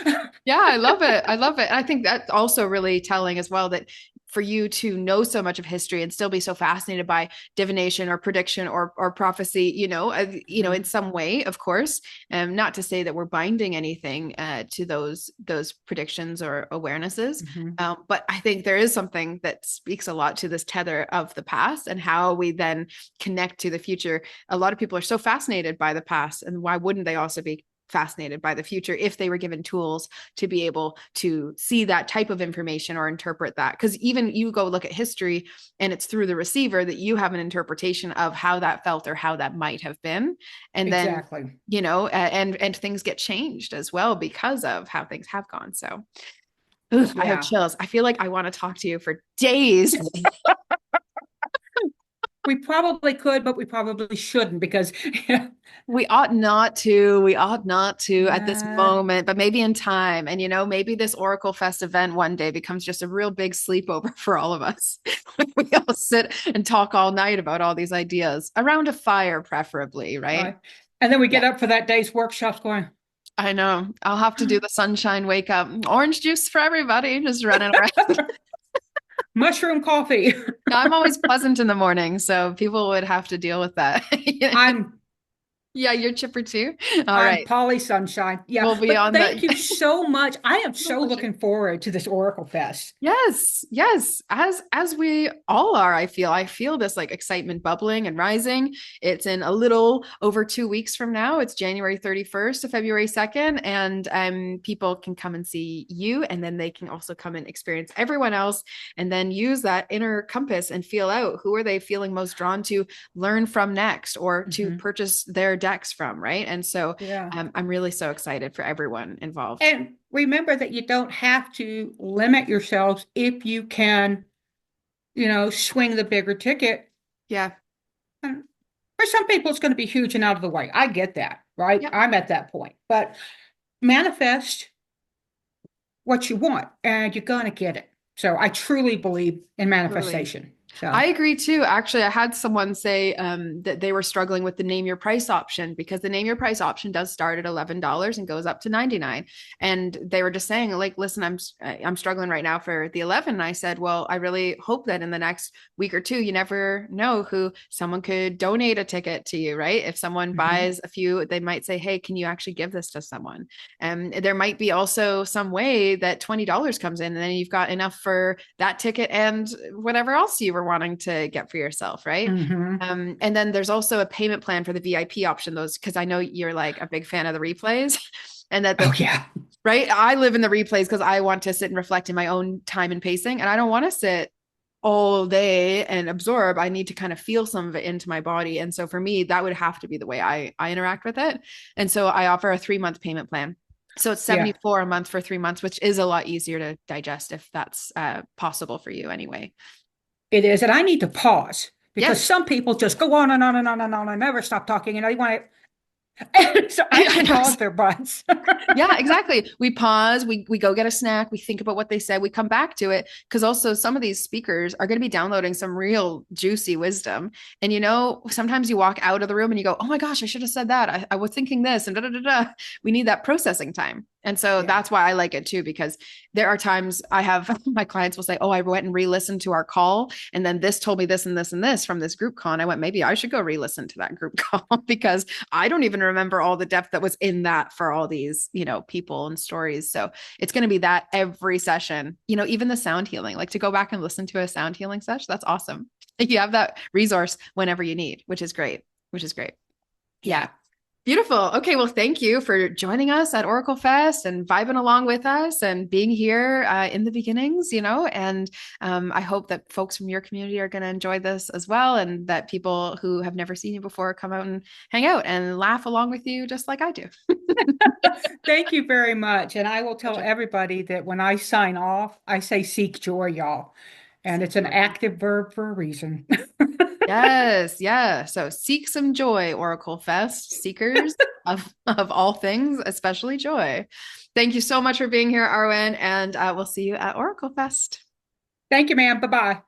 Yeah, I love it. I love it. And I think that's also really telling as well that for you to know so much of history and still be so fascinated by divination or prediction or prophecy, in some way, of course. Not to say that we're binding anything to those predictions or awarenesses, Mhm. but I think there is something that speaks a lot to this tether of the past and how we then connect to the future. A lot of people are so fascinated by the past, and why wouldn't they also be fascinated by the future if they were given tools to be able to see that type of information or interpret that? Because even you go look at history and it's through the receiver that you have an interpretation of how that felt or how that might have been. And then, Exactly. and things get changed as well because of how things have gone. So ooh, I have Yeah. chills. I feel like I want to talk to you for days. We probably could, but we probably shouldn't because We ought not to. We ought not to at this uh, moment, but maybe in time. And, maybe this OracleFest event one day becomes just a real big sleepover for all of us. We all sit and talk all night about all these ideas around a fire, preferably, right? right. And then we Yeah, get up for that day's workshops going, I know. I'll have to do the sunshine wake up. Orange juice for everybody, just running around. mushroom coffee. I'm always pleasant in the morning, so people would have to deal with that. I'm Yeah, you're chipper too. All I'm right. Polly Sunshine. Yeah. We'll be But on thank that. you so much. I am My so pleasure. looking forward to this Oracle Fest. Yes, yes, as we all are, I feel this like excitement bubbling and rising. It's in a little over 2 weeks from now. It's January 31st to February 2nd, and people can come and see you, and then they can also come and experience everyone else, and then use that inner compass and feel out who are they feeling most drawn to learn from next or to Mhm. purchase their decks from, right? And so Yeah. I'm really so excited for everyone involved. And remember that you don't have to limit yourselves if you can, swing the bigger ticket. Yeah. And for some people, it's going to be huge and out of the way. I get that, right? Yep. I'm at that point. But manifest what you want and you're going to get it. So I truly believe in Totally. manifestation. So, I agree too. Actually, I had someone say that they were struggling with the name your price option because the name your price option does start at $11 and goes up to 99. And they were just saying, like, listen, I'm struggling right now for the 11. And I said, well, I really hope that in the next week or two, you never know who someone could donate a ticket to you, right? If someone mhm, buys a few, they might say, hey, can you actually give this to someone? And there might be also some way that $20 comes in and then you've got enough for that ticket and whatever else you were wanting to get for yourself, right? mhm. And then there's also a payment plan for the VIP option, those because I know you're like a big fan of the replays. And that Oh the yeah. right, I live in the replays because I want to sit and reflect in my own time and pacing, and I don't want to sit all day and absorb. I need to kind of feel some of it into my body. And so for me, that would have to be the way I interact with it. And so I offer a 3 month payment plan. So it's Yeah, 74 a month for 3 months, which is a lot easier to digest if that's possible for you anyway. it is. And I need to pause because Yes. some people just go on and on and on and on and never stop talking. And I want to, so I need to pause their butts. Yeah, exactly. We pause, we go get a snack, we think about what they said, we come back to it because also some of these speakers are going to be downloading some real juicy wisdom. And sometimes you walk out of the room and you go, "Oh my gosh, I should have said that. I was thinking this and da da da da." We need that processing time. And so Yeah. that's why I like it too, because there are times I have my clients will say, "Oh, I went and re-listened to our call, and then this told me this and this and this from this group call." And I went, maybe I should go re-listen to that group call because I don't even remember all the depth that was in that for all these, people and stories. So it's going to be that every session, even the sound healing, like to go back and listen to a sound healing session. That's awesome. Like you have that resource whenever you need, which is great, which is great. Yeah. Yeah. Beautiful. Okay. Well, thank you for joining us at Oracle Fest and vibing along with us and being here in the beginnings, and I hope that folks from your community are going to enjoy this as well. And that people who have never seen you before come out and hang out and laugh along with you, just like I do. Thank you very much. And I will tell Pleasure. everybody that when I sign off, I say seek joy, y'all. And Seek it's an joy. active verb for a reason. Yes, yeah. So seek some joy, Oracle Fest, seekers of all things, especially joy. Thank you so much for being here, Arwen, and we'll see you at Oracle Fest. Thank you, ma'am. Bye-bye.